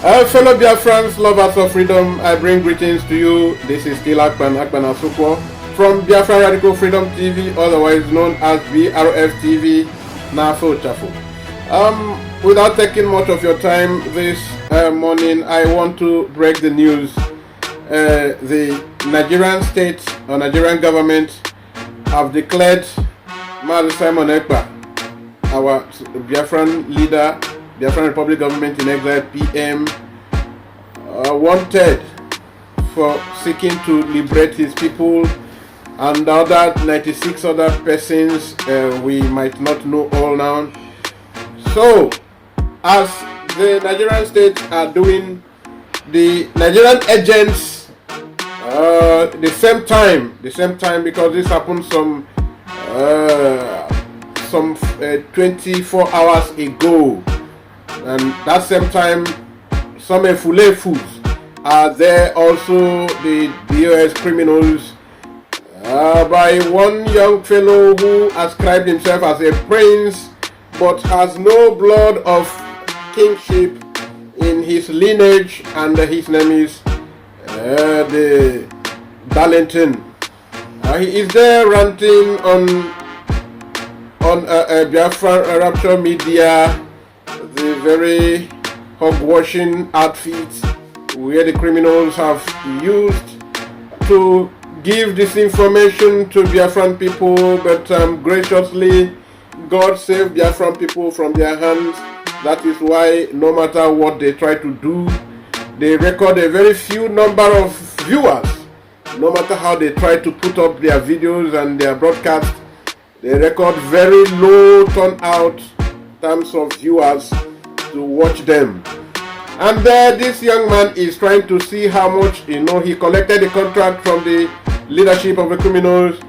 Fellow Biafrans, lovers of freedom, I bring greetings to you. This is still Akpan Asukwo from Biafran Radical Freedom TV, otherwise known as BRF TV, Nafo Chafo. Without taking much of your time this morning, I want to break the news. The Nigerian state or Nigerian government have declared Mazi Simon Ekpa, our Biafran leader, Biafran Republic government in exile PM, wanted for seeking to liberate his people, and other 96 other persons we might not know all now. So, as the Nigerian state are doing, the Nigerian agents the same time because this happened some 24 hours ago, and that same time some Efule foods are there also, the BOS criminals, by one young fellow who ascribed himself as a prince but has no blood of kingship in his lineage, and his name is the Darlington. He is there ranting on Biafran Rapture Media, the very hog-washing outfits where the criminals have used to give this information to Biafran people, but graciously God saved Biafran people from their hands. That is why no matter what they try to do, they record a very few number of viewers. No matter how they try to put up their videos and their broadcasts, they record very low turnout in terms of viewers to watch them. And there this young man is trying to see how much, he collected the contract from the leadership of the criminals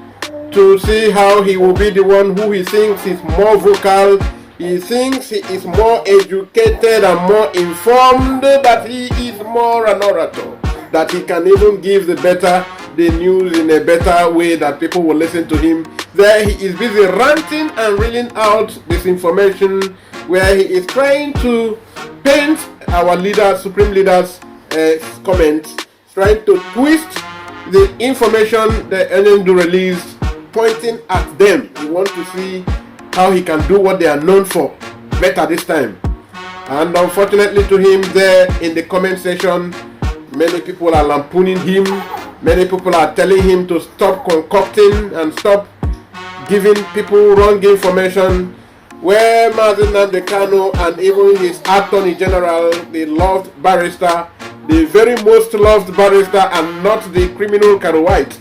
to see how he will be the one who he thinks is more vocal. He thinks he is more educated and more informed, that he is more an orator, that he can even give the news in a better way that people will listen to him. There he is busy ranting and reeling out this information where he is trying to paint our leaders, supreme leaders' comments, trying to twist the information that Onyendu released, pointing at them. He wants to see how he can do what they are known for better this time. And unfortunately to him, there in the comment section, many people are lampooning him. Many people are telling him to stop concocting and stop giving people wrong information. Where Nnamdi Kanu and even his attorney general, the loved barrister, the very most loved barrister, and not the criminal Carowhite,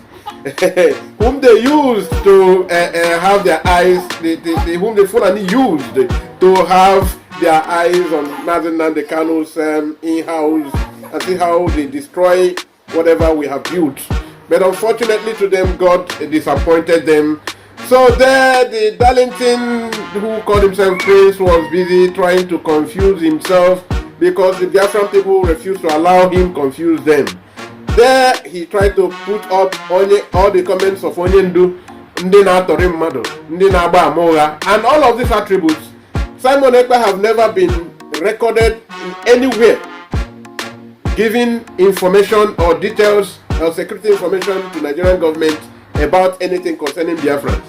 whom they used to have their eyes, whom the Fulani used to have their eyes on Nnamdi Kanu's in-house and see how they destroy whatever we have built. But unfortunately to them, God disappointed them. So there, the Darlington, who called himself Prince, was busy trying to confuse himself because the Biafran people refused to allow him confuse them. There, he tried to put up all the comments of Onyendu, Ndina Torim Mado, Ndina Ba Moga, and all of these attributes. Simon Ekpa have never been recorded in anywhere giving information or details or security information to Nigerian government about anything concerning Biafrans.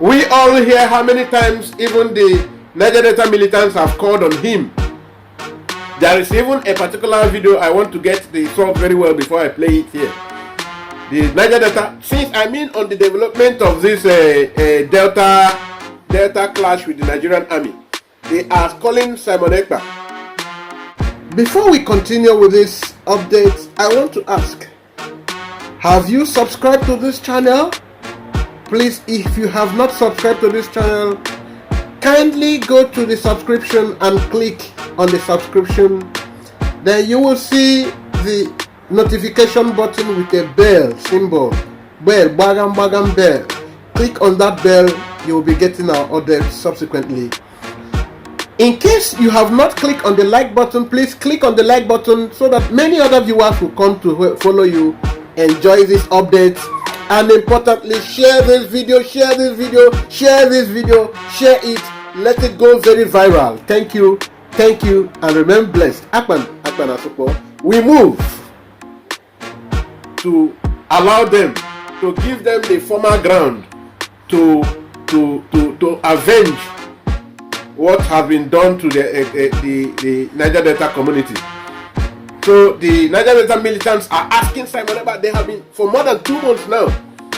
We all hear how many times even the Niger Delta militants have called on him. There is even a particular video I want to get the source very well before I play it here. The Niger Delta, since on the development of this Delta clash with the Nigerian army, they are calling Simon Ekpa. Before we continue with this update, I want to ask, have you subscribed to this channel? Please, if you have not subscribed to this channel, kindly go to the subscription and click on the subscription. Then you will see the notification button with a bell symbol. Bell, bagam bell. Click on that bell, you will be getting our updates subsequently. In case you have not clicked on the like button, please click on the like button so that many other viewers will come to follow you, enjoy this update, and importantly, share this video, share it, let it go very viral. Thank you, and remain blessed. Akpan. Ekpa and Asukpo, we move to allow them, to give them the former ground to avenge what has been done to the Niger Delta community. So the Niger Delta militants are asking Simon Ekpa, they have been for more than 2 months now.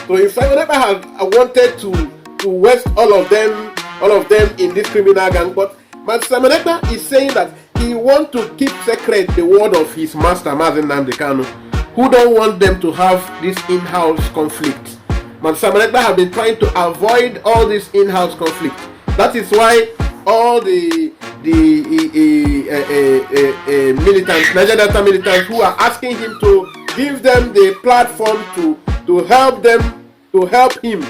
So if Simon Ekpa had wanted to arrest all of them in this criminal gang, but Simon Ekpa is saying that he wants to keep secret the word of his master, Mazi Kanu, who don't want them to have this in-house conflict. But Simon Ekpa have been trying to avoid all this in-house conflict. That is why all the militants, Niger Delta militants, who are asking him to give them the platform to help him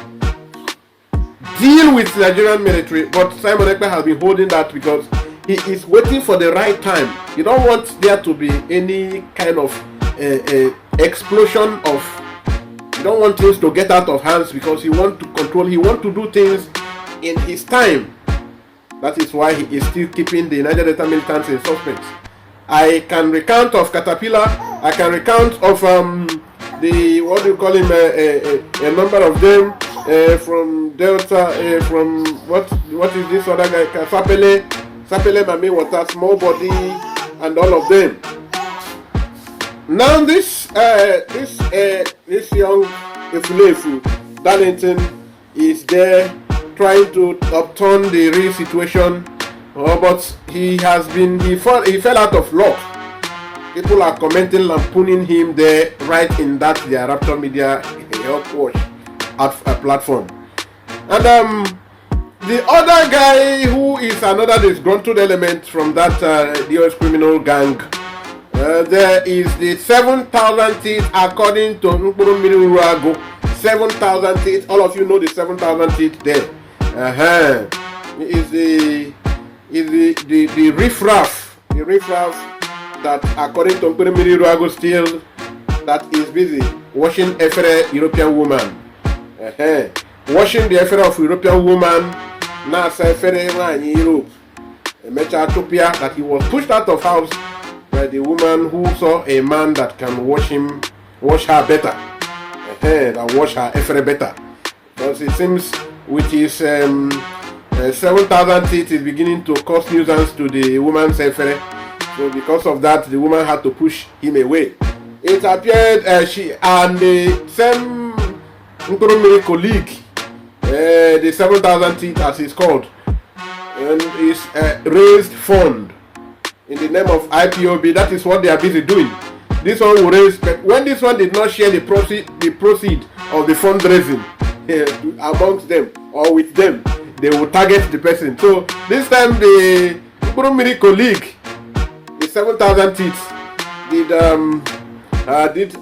deal with the Nigerian military. But Simon Ekpa has been holding that because he is waiting for the right time. He don't want there to be any kind of explosion of. He don't want things to get out of hands because he wants to control. He wants to do things in his time. That is why he is still keeping the Niger Delta militants in suspense. I can recount of Caterpillar. I can recount of the what do you call him? A number of them from Delta. From what is this other guy? Sapele Mami Water, Small Body, and all of them. Now this young Efulefu Darlington is there trying to upturn the real situation, but he fell out of luck. People are commenting, lampooning him there, right in that their Raptor Media Help Watch at platform. And the other guy who is another disgruntled element from that DOS criminal gang, there is the 7,000 teeth according to Nkuru Urago. 7,000 teeth. All of you know the 7,000 teeth there. Is the riffraff, that according to Nkuru Urago still that is busy washing every European woman. Washing the affair of European woman. Now say in Europe. That he was pushed out of house by the woman who saw a man that can wash her better, and wash her effort better. Because it seems with his 7,000 teeth is beginning to cause nuisance to the woman's effort. So because of that, the woman had to push him away. It appeared she and the same Nkurumiri colleague, the 7,000 teeth as it's called, and is raised fund in the name of IPOB. That is what they are busy doing. This one will raise, but when this one did not share the proceed of the fundraising amongst them or with them, they will target the person. So this time the Nkurumiri colleague, the 7,000 teeth, did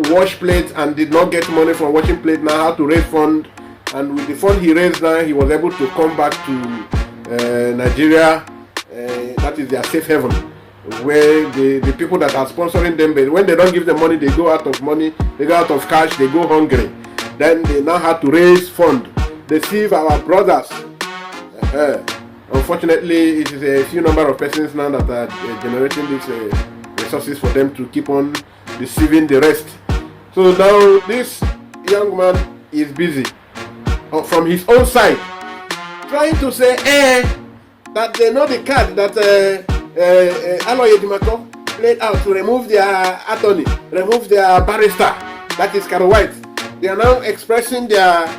wash plate and did not get money from washing plate. Now how to raise fund, and with the fund he raised, now he was able to come back to Nigeria. That is their safe haven, where the people that are sponsoring them, but when they don't give them money, they go out of money, they go out of cash, they go hungry. Then they now have to raise fund. They deceive our brothers. Unfortunately, it is a few number of persons now that are generating these resources for them to keep on deceiving the rest. So now this young man is busy from his own side, trying to say, that they know the card that Aloy Ejimakor played out to remove their attorney, remove their barrister, that is Carowhite. They are now expressing their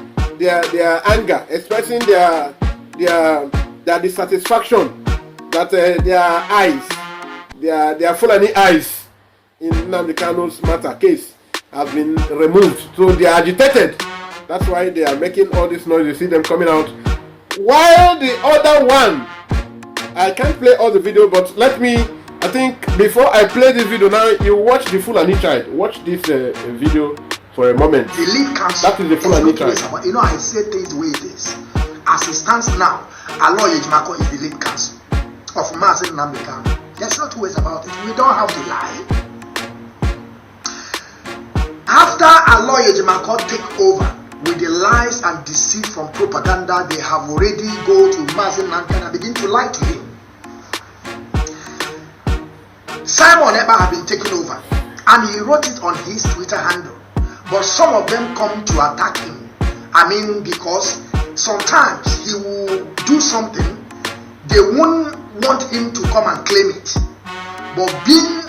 anger, expressing their dissatisfaction that their Fulani eyes in Nnamdi Kanu's matter case have been removed. So they are agitated. That's why they are making all this noise. You see them coming out. While the other one, I can't play all the video, but I think before I play this video now, you watch the Fulani Child. Watch this video for a moment. The lead counsel, that is the Fulani Child. You know, I say things the way it is. As it stands now, Aloy Ejimakor is the lead counsel of Mazi Nnamdi. There's no two ways about it. We don't have to lie. After Aloy Ejimakor take over with the lies and deceit from propaganda, they have already go to Mazi Nnamdi and begin to lie to him. Simon Ekpa had been taken over, and he wrote it on his Twitter handle. But some of them come to attack him. I mean, because sometimes he will do something, they won't want him to come and claim it. But being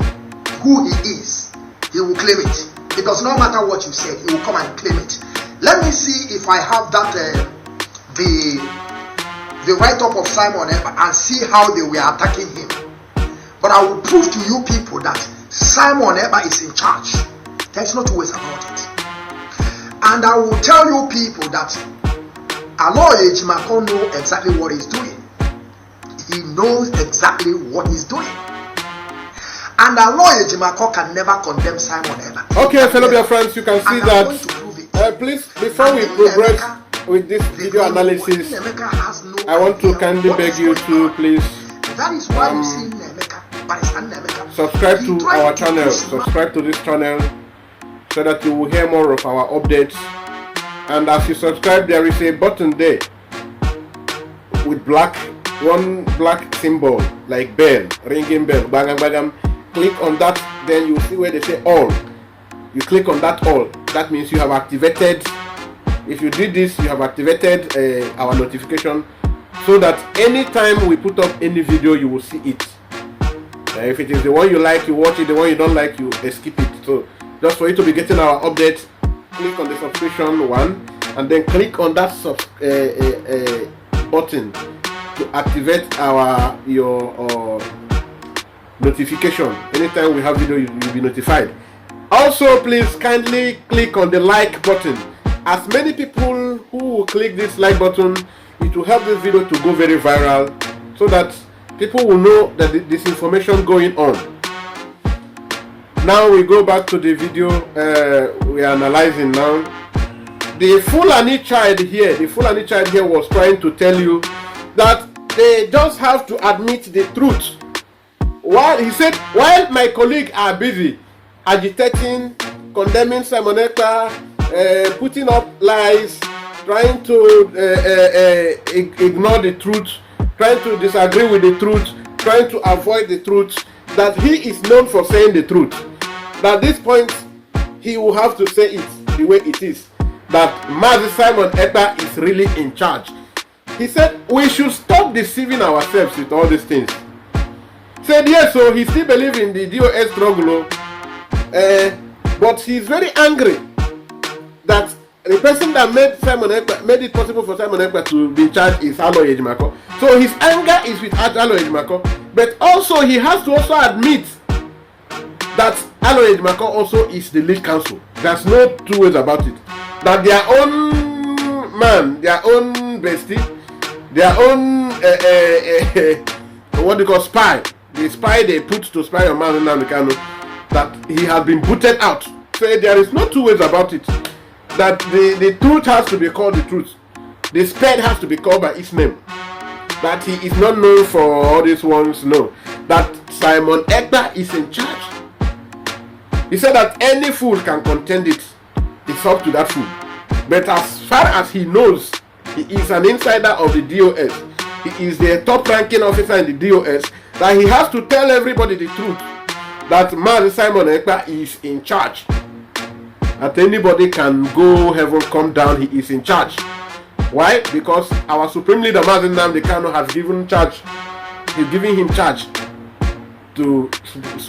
who he is, he will claim it. It does not matter what you said, he will come and claim it. Let me see if I have that the write-up of Simon Ekpa and see how they were attacking him. But I will prove to you people that Simon Ekpa is in charge. There's no two ways about it. And I will tell you people that Aloy Ejimakor knows exactly what he's doing. He knows exactly what he's doing. And Aloy Ejimakor can never condemn Simon Ekpa. Okay, fellow dear friends, you can see that. Please, before we progress with this video analysis, I want to kindly beg you to please subscribe to our channel, subscribe to this channel, so that you will hear more of our updates. And as you subscribe, there is a button there with one black symbol like bell, ringing bell, bangam bangam. Click on that, then you see where they say all. You click on that all. That means you have activated. If you did this, you have activated our notification, so that anytime we put up any video, you will see it. If it is the one you like, you watch it. The one you don't like, you skip it. So just for you to be getting our updates, click on the subscription one, and then click on that button to activate your notification. Anytime we have video, you'll be notified. Also, please kindly click on the like button. As many people who will click this like button, it will help this video to go very viral, so that people will know that this information going on. Now we go back to the video we are analyzing now. The Fulani child here was trying to tell you that they just have to admit the truth. While he said, while my colleagues are busy agitating, condemning Simon Ekpa, putting up lies, trying to ignore the truth, trying to disagree with the truth, trying to avoid the truth, that he is known for saying the truth. At this point, he will have to say it the way it is, that Mazi Simon Ekpa is really in charge. He said we should stop deceiving ourselves with all these things. Said yes, so he still believes in the DOS struggle, but he's very angry that the person that made it possible for Simon Ekpa to be in charge is Aloy Ejimakor. So his anger is with Aloy Ejimakor, but also he has to also admit that Aloy Ejimakor also is the lead counsel. There's no two ways about it. That their own man, their own bestie, their own what they call spy, the spy they put to spy on Nnamdi Kanu, that he has been booted out. So there is no two ways about it. That the truth has to be called the truth. The spade has to be called by its name. That he is not known for all these ones. No. That Simon Ekpa is in charge. He said that any fool can contend it. It's up to that fool. But as far as he knows, he is an insider of the DOS. He is the top ranking officer in the DOS. That he has to tell everybody the truth. That Mazi Simon Ekpa is in charge. That anybody can go heaven, come down, he is in charge. Why? Because our supreme leader Mazi Nnamdi Kanu has given charge. He's giving him charge to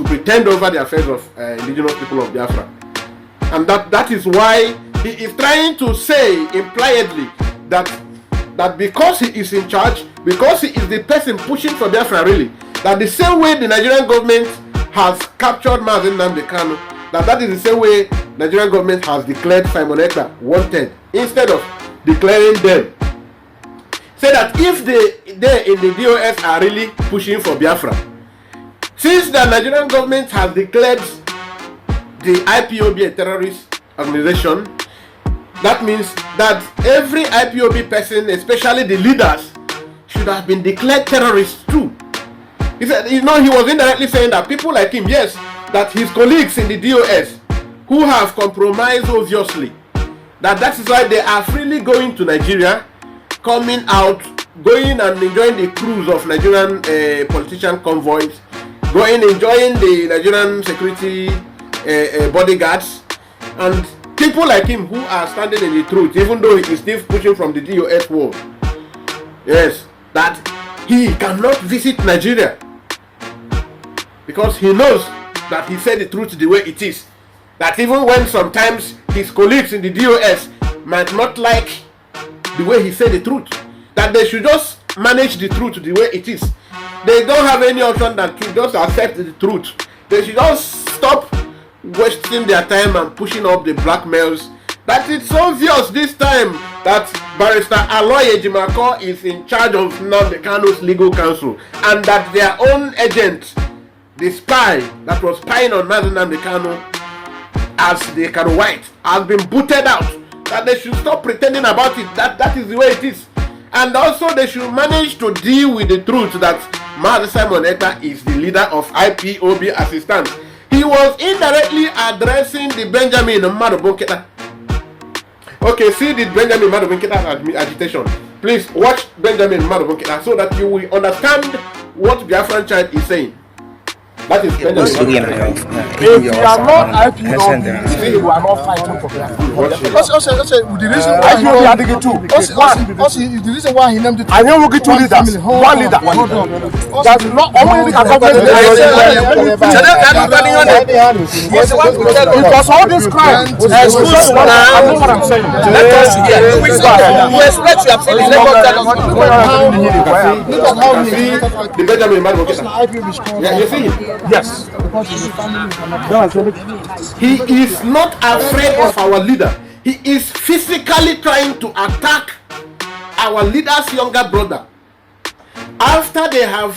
pretend over the affairs of indigenous people of Biafra. And that is why he is trying to say impliedly that because he is in charge, because he is the person pushing for Biafra really, that the same way the Nigerian government has captured Mazi Nnamdi Kanu, that is the same way Nigerian government has declared Simon Ekpa wanted, instead of declaring them. Say that if they in the DOS are really pushing for Biafra, since the Nigerian government has declared the IPOB a terrorist organization, that means that every IPOB person, especially the leaders, should have been declared terrorists too. He said, he was indirectly saying that people like him, yes, that his colleagues in the DOS who have compromised obviously, that is why they are freely going to Nigeria, coming out, going and enjoying the cruise of Nigerian politician convoys, going enjoying the Nigerian security bodyguards, and people like him who are standing in the truth, even though he is still pushing from the DOS world. Yes, that he cannot visit Nigeria because he knows that he said the truth the way it is. That even when sometimes his colleagues in the DOS might not like the way he said the truth, that they should just manage the truth the way it is. They don't have any option than to just accept the truth. They should just stop wasting their time and pushing up the blackmails. That it's obvious this time that Barrister Aloy Ejimakor is in charge of Nnamdi Kanu's legal counsel, and that their own agent, the spy that was spying on Nnamdi Kanu as the Carowhite, has been booted out. That they should stop pretending about it. That is the way it is. And also they should manage to deal with the truth that Mazi Simon Ekpa is the leader of IPOB as it stands. He was indirectly addressing the Benjamin Madubunketa. Okay, see the Benjamin Madubunketa agitation. Please watch Benjamin Madubunketa so that you will understand what Biafran Child is saying. That is Benjamin. If you are not IPOB, you are not fighting for Biafra. The reason why IPOB are the two. The reason why he named it. I know we get two leaders. One leader. That's not only the government. Because all this crime. I know what I'm saying. Let us hear. We expect you have seen the Benjamin Madubunketa. Yeah, you see him. Yes. He is not afraid of our leader. He is physically trying to attack our leader's younger brother. After they have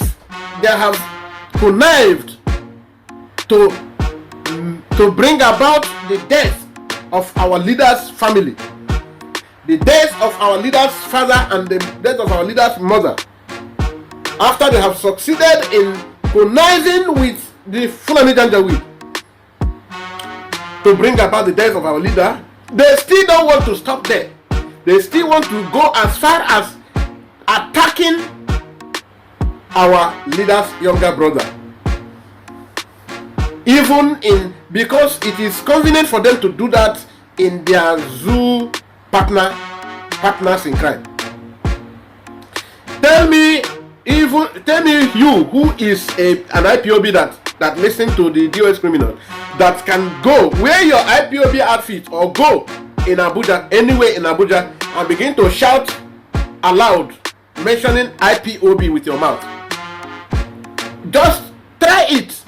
connived to bring about the death of our leader's family, the death of our leader's father and the death of our leader's mother. After they have succeeded in conniving with the Fulani Janjaweed to bring about the death of our leader, they still don't want to stop there. They still want to go as far as attacking our leader's younger brother. Because it is convenient for them to do that in their zoo partners in crime. Tell me you who is an IPOB that listen to the DOS criminal that can go wear your IPOB outfit or go in Abuja, anywhere in Abuja, and begin to shout aloud mentioning IPOB with your mouth. Just try it.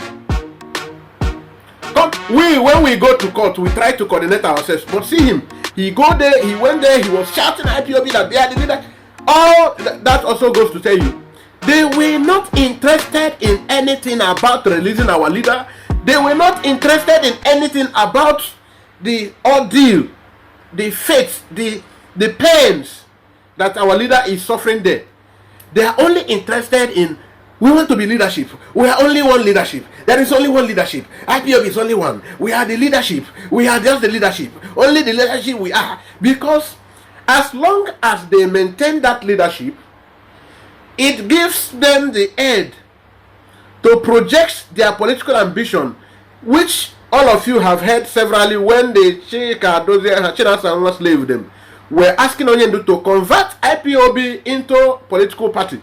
When we go to court, we try to coordinate ourselves. But see him, he went there, he was shouting IPOB that they are the leader. All that also goes to tell you, they were not interested in anything about releasing our leader. They were not interested in anything about the ordeal, the fate, the pains that our leader is suffering there. They are only interested in, we want to be leadership. We are only one leadership. There is only one leadership. IPOB is only one. We are the leadership. We are just the leadership. Only the leadership we are. Because as long as they maintain that leadership, it gives them the aid to project their political ambition, which all of you have heard severally when the Chinasan slave them were asking Onyendu to convert IPOB into political party.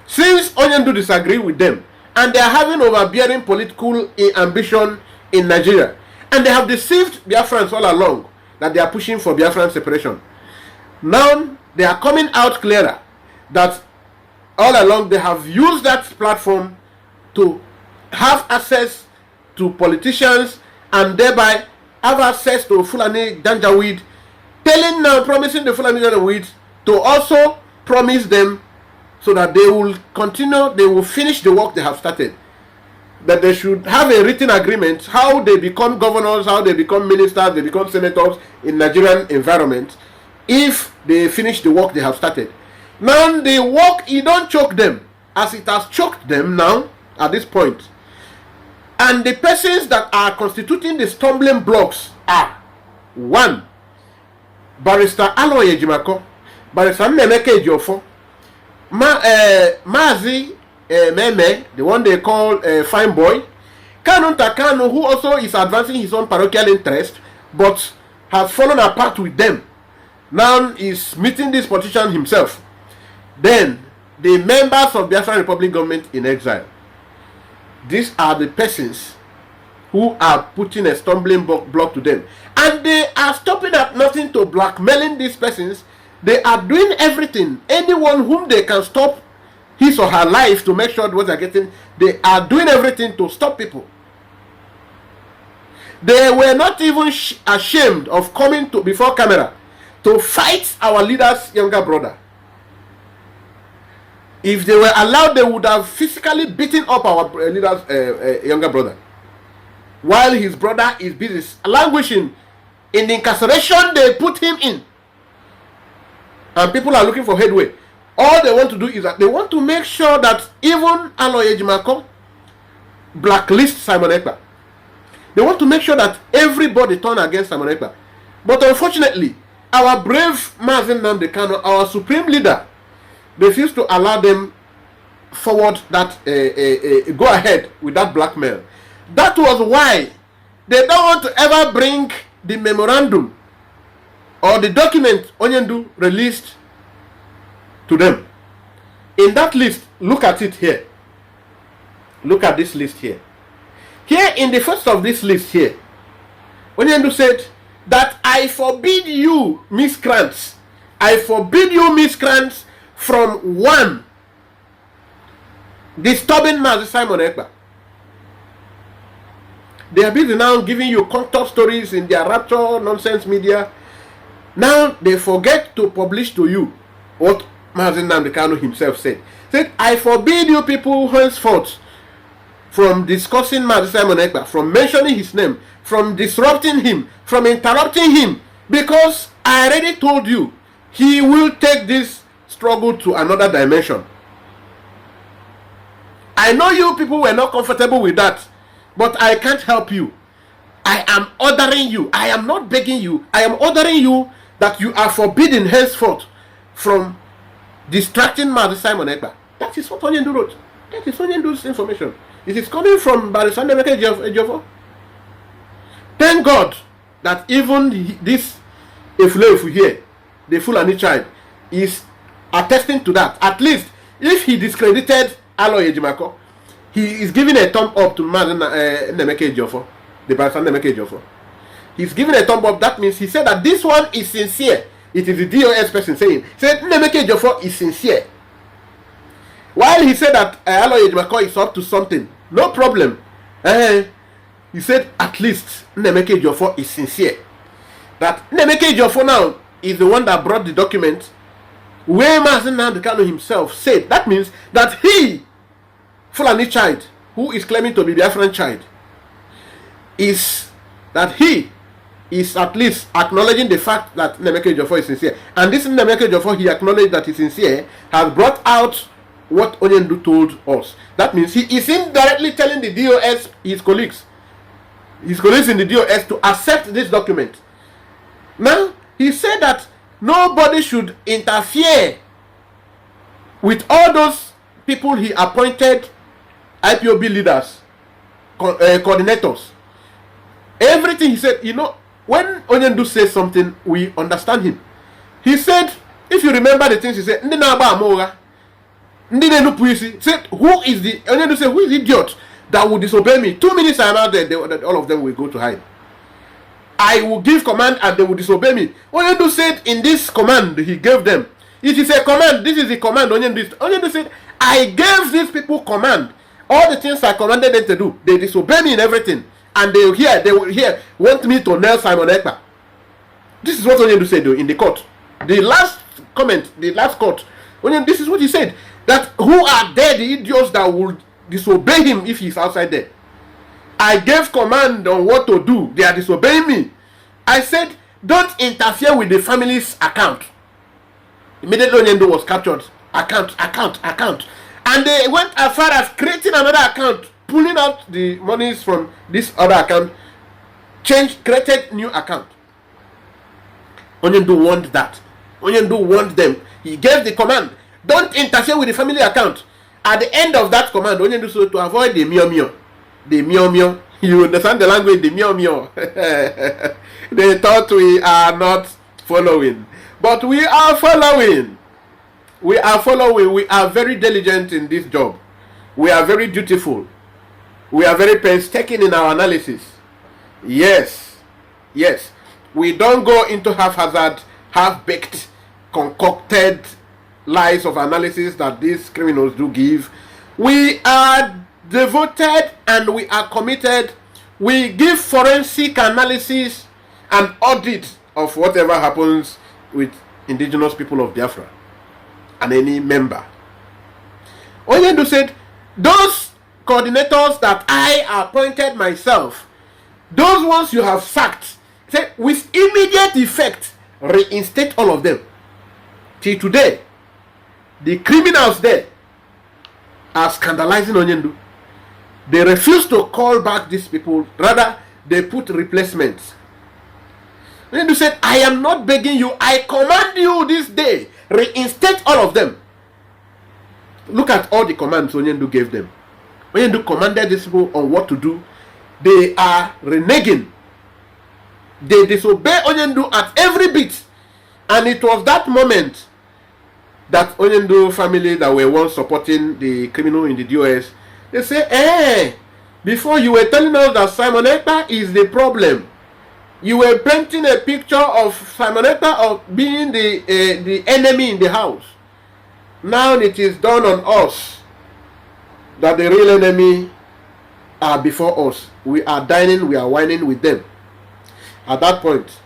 Since Onyendu disagree with them, and they are having overbearing political ambition in Nigeria, and they have deceived Biafrans all along that they are pushing for Biafran separation. Now they are coming out clearer that all along they have used that platform to have access to politicians and thereby have access to Fulani Janjaweed, promising the Fulani Janjaweed to also promise them so that they will continue, they will finish the work they have started. That they should have a written agreement how they become governors, how they become ministers, they become senators in Nigerian environment if they finish the work they have started. Now the work, it don't choke them as it has choked them now at this point. And the persons that are constituting the stumbling blocks are: 1. Barrister Aloy Ejimakor, Barrister Nnamdi Ejimakor, Mazi Meme, the one they call Fine Boy, Kanu, who also is advancing his own parochial interest, but has fallen apart with them, now is meeting this politician himself. Then, the members of the Biafran Republic government in exile. These are the persons who are putting a stumbling block to them. And they are stopping at nothing to blackmailing these persons. They are doing everything. Anyone whom they can stop his or her life to make sure what they're getting, they are doing everything to stop people. They were not even ashamed of coming to before camera to fight our leader's younger brother. If they were allowed, they would have physically beaten up our leader's younger brother, while his brother is busy languishing in the incarceration they put him in. And people are looking for headway. All they want to do is that they want to make sure that even Aloy Ejimakor blacklist Simon Ekpa. They want to make sure that everybody turn against Simon Ekpa. But unfortunately, our brave Mazi Nnamdi Kanu, our supreme leader, refused to allow them forward that go ahead with that blackmail. That was why they don't want to ever bring the memorandum or the document Onyendu released to them. In that list, look at it here. Look at this list here. Here in the first of this list here, Onyendu said that I forbid you miscreants. I forbid you miscreants from one, disturbing Mazi Simon Ekpa. They are busy now giving you contour stories in their rapture nonsense media. Now they forget to publish to you what Mazi Nnamdi Kanu himself said. Said, I forbid you people henceforth from discussing Mazi Simon Ekpa, from mentioning his name, from disrupting him, from interrupting him, because I already told you he will take this struggle to another dimension. I know you people were not comfortable with that, but I can't help you. I am ordering you. I am not begging you. I am ordering you that you are forbidden henceforth from distracting Mazi Simon Ekpa. That is what Onyendu wrote. That is Onyendu's information. It is coming from Barr Ejofo. Thank God that even this Efulefu here, the Fulani child, is attesting to that. At least, if he discredited Aloy Ejimakor, he is giving a thumb up to Nnamdi Ejofo, the Biafran Ejofo. He's giving a thumb up. That means he said that this one is sincere. It is the DOS person saying. He said Nnamdi Ejofo is sincere. While he said that Aloy Ejimakor is up to something, no problem. He said at least Nnamdi Ejofo is sincere. That Nnamdi Ejofo now is the one that brought the document where Mazi Nnamdi Kanu himself said. That means that he, Fulani child, who is claiming to be Biafran child, is that he is at least acknowledging the fact that Nnamdi Ejofo is sincere. And this Nnamdi Ejofo, he acknowledged that he's sincere, has brought out what Onyendu told us. That means he is indirectly telling the DOS, his colleagues in the DOS, to accept this document. Now, he said that nobody should interfere with all those people he appointed IPOB leaders, coordinators. Everything he said, you know, when Onyendu says something, we understand him. He said, if you remember the things he said, said, who is the Onyendu said, who is the idiot that will disobey me? 2 minutes I am out there, all of them will go to hide. I will give command and they will disobey me. Onyendu said in this command he gave them, it is a command, this is the command Onyendu said, I gave these people command. All the things I commanded them to do, they disobey me in everything. And they will hear, want me to nail Simon Ekpa. This is what Onyendu said though, in the court. The last comment, the last court, Onyendu, this is what he said. That who are there, the idiots that will disobey him if he's outside there. I gave command on what to do. They are disobeying me. I said, don't interfere with the family's account. Immediately Onyendu was captured. Account. And they went as far as creating another account, pulling out the monies from this other account, created new account. Onyendu warned that. Onyendu warned them. He gave the command, don't interfere with the family account. At the end of that command, Onyendu said to avoid the mio. You understand the language, the mio. They thought we are not following. But we are following. We are following. We are very diligent in this job. We are very dutiful. We are very painstaking in our analysis. Yes. We don't go into haphazard, half-baked, concocted lies of analysis that these criminals do give. We are devoted and we are committed. We give forensic analysis and audit of whatever happens with indigenous people of Biafra and any member. Onyendu said, those coordinators that I appointed myself, those ones you have sacked, said with immediate effect, reinstate all of them. Till today, the criminals there are scandalizing Onyendu. They refuse to call back these people. Rather, they put replacements. Onyendu said, I am not begging you. I command you this day. Reinstate all of them. Look at all the commands Onyendu gave them. Onyendu commanded these people on what to do. They are reneging. They disobey Onyendu at every bit. And it was that moment that Onyendu family that were once supporting the criminal in the DOS, they say, before you were telling us that Simon Ekpa is the problem. You were painting a picture of Simon Ekpa of being the enemy in the house. Now it is done on us that the real enemy are before us. We are dining, we are whining with them. At that point,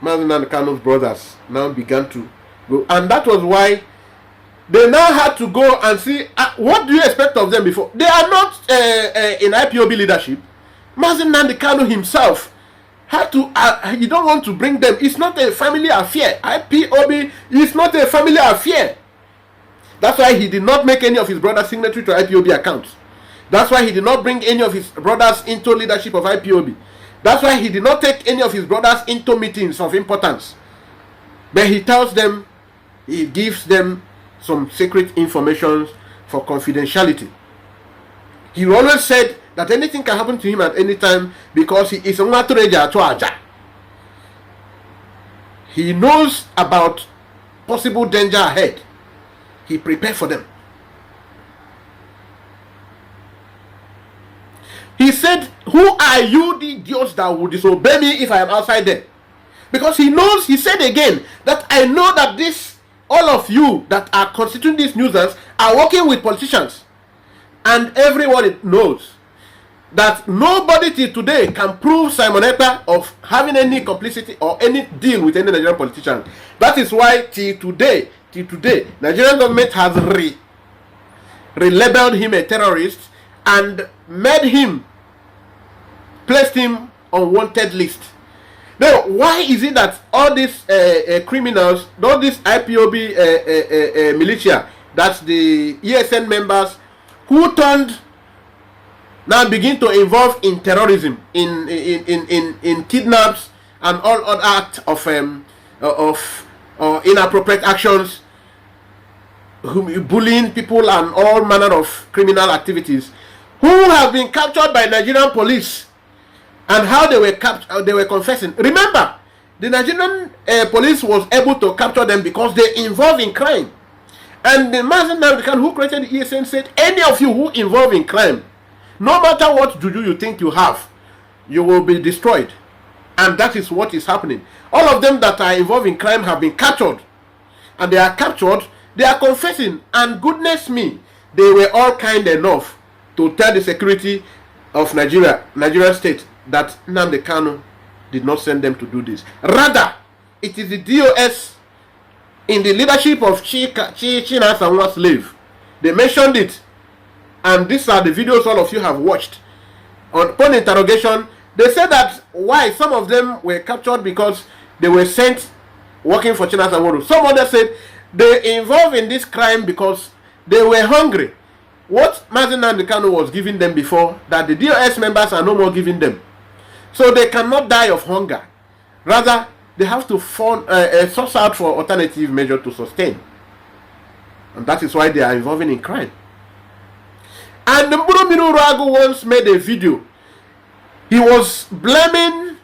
Mazi and Kanu's brothers now began to go. And that was why they now had to go and see, what do you expect of them before? They are not in IPOB leadership. Mazi and Kanu himself had to, he don't want to bring them. It's not a family affair. IPOB is not a family affair. That's why he did not make any of his brothers signatory to IPOB accounts. That's why he did not bring any of his brothers into leadership of IPOB. That's why he did not take any of his brothers into meetings of importance. But he tells them, he gives them some secret information for confidentiality. He always said that anything can happen to him at any time because he is a Nwatureja. He knows about possible danger ahead. He prepared for them. He said, who are you, the idiots that will disobey me if I am outside there? Because he knows, he said again, that I know that all of you that are constituting these nuisance are working with politicians. And everyone knows that nobody till today can prove Simon Ekpa of having any complicity or any deal with any Nigerian politician. That is why till today, Nigerian government has relabeled him a terrorist and placed him on wanted list. Now, why is it that all these criminals, all these IPOB militia, that's the ESN members who now begin to involve in terrorism, in kidnaps and all other acts of inappropriate actions, bullying people and all manner of criminal activities, who have been captured by Nigerian police, and how they were confessing. Remember, the Nigerian police was able to capture them because they involved in crime. And the Mazi who created the ESN said, any of you who involve in crime, no matter what juju you think you have, you will be destroyed. And that is what is happening. All of them that are involved in crime have been captured. And they are captured, they are confessing. And goodness me, they were all kind enough to tell the security of Nigeria state, that Nnamdi Kanu did not send them to do this. Rather, it is the DOS in the leadership of China's slave. They mentioned it. And these are the videos all of you have watched. Upon interrogation, they said that why some of them were captured because they were sent working for China's Aworu. Some others said they involved in this crime because they were hungry. What Mazi Kanu was giving them before, that the DOS members are no more giving them. So they cannot die of hunger. Rather, they have to source out for alternative measure to sustain. And that is why they are involving in crime. And Mburumiri Ragu once made a video. He was blaming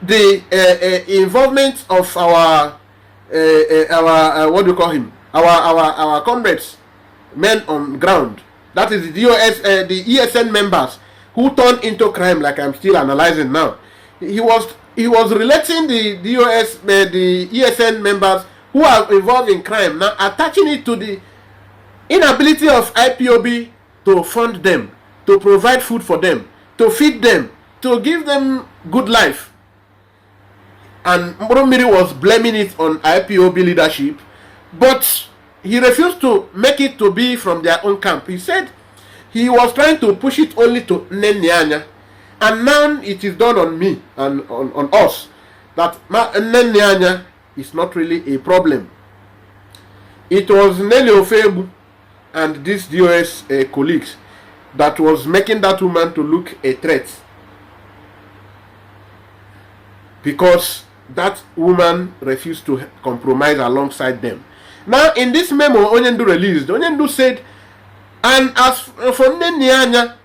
the involvement of our what do you call him? Our comrades, men on ground. That is the the ESN members who turned into crime, like I'm still analyzing now. He was relating the the ESN members who are involved in crime, now attaching it to the inability of IPOB to fund them, to provide food for them, to feed them, to give them good life. And Mburumiri was blaming it on IPOB leadership, but he refused to make it to be from their own camp. He said he was trying to push it only to Nnennianya, and now it is done on me and on us that Nnennianya is not really a problem. It was Nelly Ofebu and these DOS colleagues that was making that woman to look a threat, because that woman refused to compromise alongside them. Now, in this memo Onyendu released, Onyendu said, and as for Nnennianya,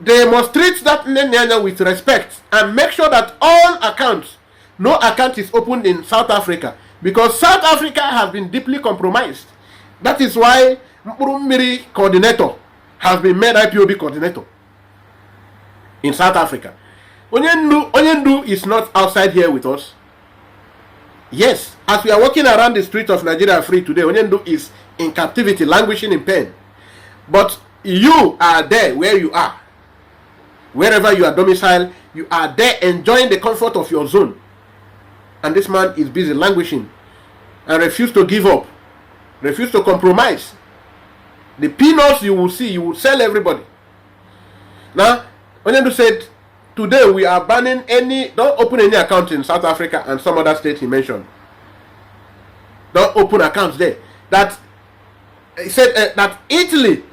they must treat that Nnennianya with respect and make sure that all accounts, no account is opened in South Africa, because South Africa has been deeply compromised. That is why Mburumiri coordinator has been made IPOB coordinator in South Africa. Onyendu is not outside here with us. Yes, as we are walking around the streets of Nigeria free today, Onyendu is in captivity, languishing in pain. But you are there where you are. Wherever you are domiciled, you are there enjoying the comfort of your zone. And this man is busy languishing and refuse to give up, refuse to compromise. The peanuts you will see, you will sell everybody. Now, Onyendu said, today we are banning don't open any account in South Africa and some other state he mentioned. Don't open accounts there. That he said that Italy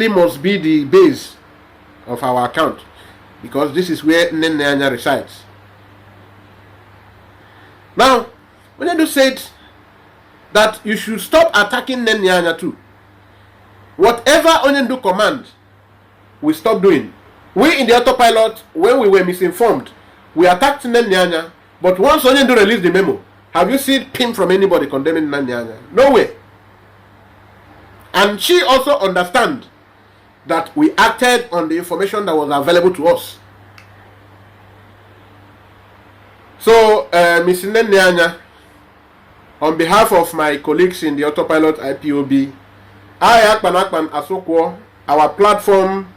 must be the base of our account, because this is where Nnennianya resides. Now, Onyendu said that you should stop attacking Nnennianya too. Whatever Onyendu command, we stop doing. We in the autopilot, when we were misinformed, we attacked Nnennianya, but once Onyendu released the memo, have you seen pin from anybody condemning Nnennianya? No way. And she also understands that we acted on the information that was available to us. So, Ms. Nnennianya, on behalf of my colleagues in the autopilot IPOB, I, Akpan Asokwo, our platform,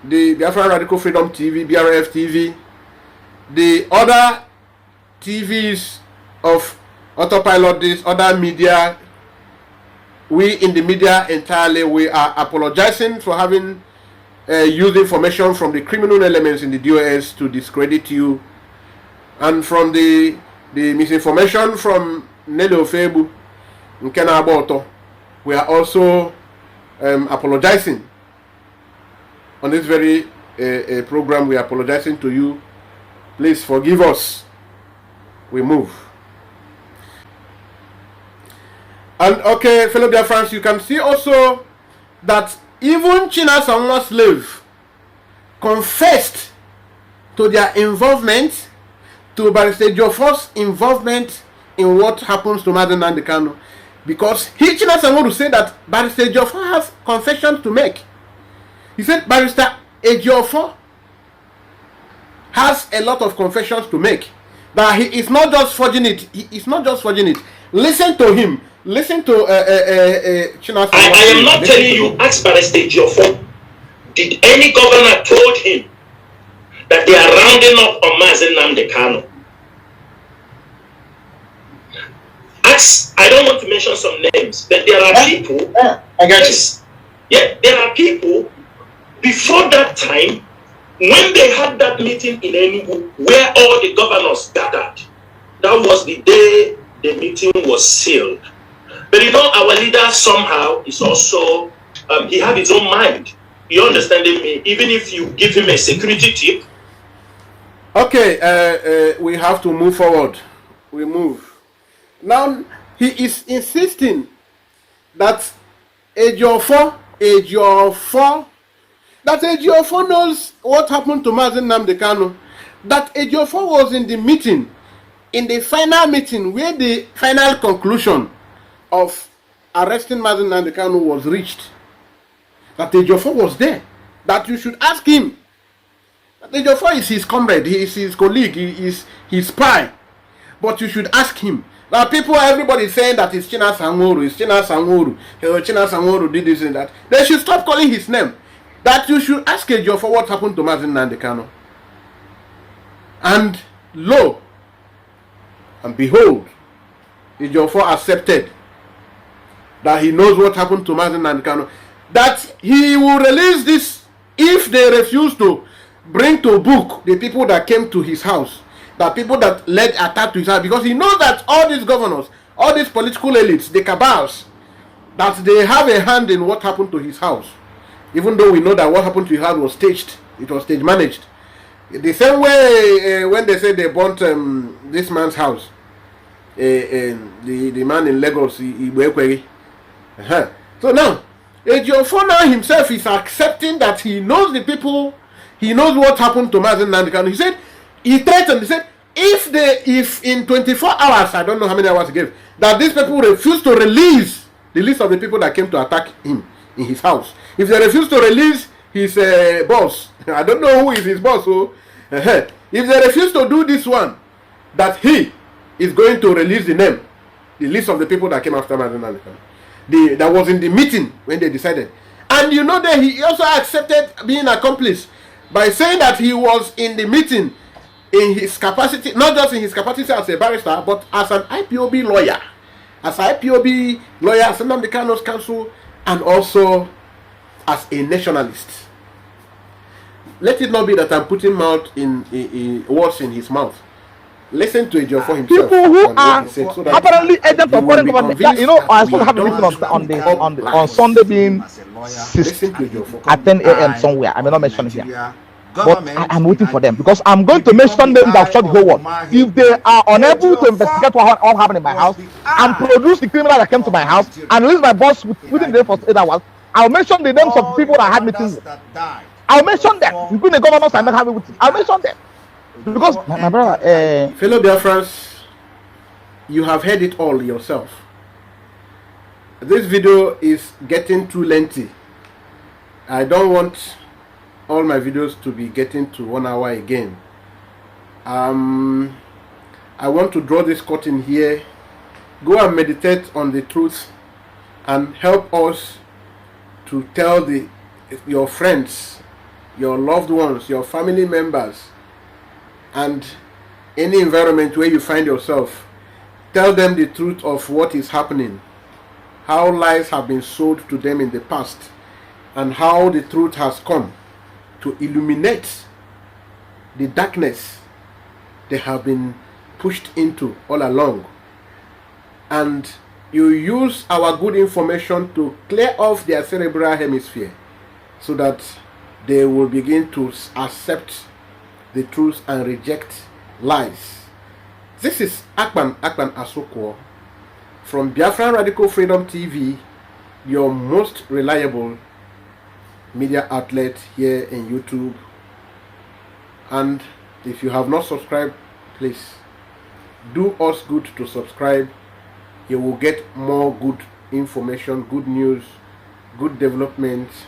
the Biafran Radical Freedom TV, BRF TV, the other TVs of autopilot, this other media, we in the media entirely, we are apologizing for having used information from the criminal elements in the DOS to discredit you, and from the misinformation from Nelly Ofebu, Nkena Aboto. We are also apologizing on this very program. We are apologizing to you. Please forgive us. We move. And okay, fellow dear friends, you can see also that even China Sangwa slave confessed to their involvement, to Barrister Jofo's involvement in what happens to Nnamdi Kanu, because he China Sangwa to say that Barrister Jofo has confessions to make. He said Barrister Ejiofor has a lot of confessions to make. That he is not just forging it. He is not just forging it. Listen to him. Listen to China. I am not telling you, ask Barrister Ejiofor. Did any governor told him that they are rounding up on Mazi Nnamdi Kanu? I don't want to mention some names, but there are people. I got you. Yeah, there are people before that time, when they had that meeting in Enugu where all the governors gathered. That was the day the meeting was sealed. But you know, our leader somehow is also, he had his own mind. You understanding me? Even if you give him a security tip. Okay, we have to move forward. We move. Now, he is insisting that Ejiofor Ejiofor, that Ejiofor knows what happened to Mazi Nnamdi Kanu, that Ejiofor was in the meeting, in the final meeting where the final conclusion of arresting Mazi Nnamdi Kanu was reached, that Ejiofor was there, that you should ask him. That Ejiofor is his comrade, he is his colleague, he is his spy, but you should ask him. Now everybody is saying that it's China Sanworu, China Sanworu did this and that. They should stop calling his name. That you should ask Ejiofor what happened to Mazi Nnamdi Kanu. And lo and behold, Ejiofor accepted that he knows what happened to Mazi Nnamdi Kanu, that he will release this if they refuse to bring to book the people that came to his house, the people that led attack to his house, because he knows that all these governors, all these political elites, the cabals, that they have a hand in what happened to his house, even though we know that what happened to his house was staged, it was stage managed. The same way when they say they burnt this man's house, the man in Lagos, So now Ejiofor now himself is accepting that he knows the people, he knows what happened to Mazi Nnamdi Kanu. He said, he threatened, he said, if in 24 hours, I don't know how many hours he gave, that these people refuse to release the list of the people that came to attack him in his house, if they refuse to release his boss, I don't know who is his boss, so if they refuse to do this one, that he is going to release the name, the list of the people that came after Mazi Nnamdi Kanu. That was in the meeting when they decided. And you know that he also accepted being accomplice by saying that he was in the meeting in his capacity, not just in his capacity as a barrister, but as an IPOB lawyer. As an IPOB lawyer, as Nnamdi Kanu's counsel, and also as a nationalist. Let it not be that I'm putting words in his mouth. Listen to Ejiofor himself. People who are so apparently agents of foreign government. You know, I was supposed to have a meeting on Sunday being 6 at 10 a.m. somewhere. I may not mention it here. But I'm waiting for them because I'm going to mention them that shot the whole world. If they are unable to investigate what happened in my house and produce the criminal that came to my house and release my boss within the day for 8 hours, I'll mention the names of people that I had meetings with. I'll mention them, including the governors I met having with. I'll mention them. Because my brother, fellow Biafrans, you have heard it all yourself. This video is getting too lengthy. I don't want all my videos to be getting to 1 hour again. I want to draw this curtain here. Go and meditate on the truth and help us to tell your friends, your loved ones, your family members, and any environment where you find yourself, tell them the truth of what is happening, how lies have been sold to them in the past, and how the truth has come to illuminate the darkness they have been pushed into all along. And you use our good information to clear off their cerebral hemisphere so that they will begin to accept the truth and reject lies. This is Akpan Asokwo from Biafran Radical Freedom TV, your most reliable media outlet here in YouTube. And if you have not subscribed, please do us good to subscribe. You will get more good information, good news, good developments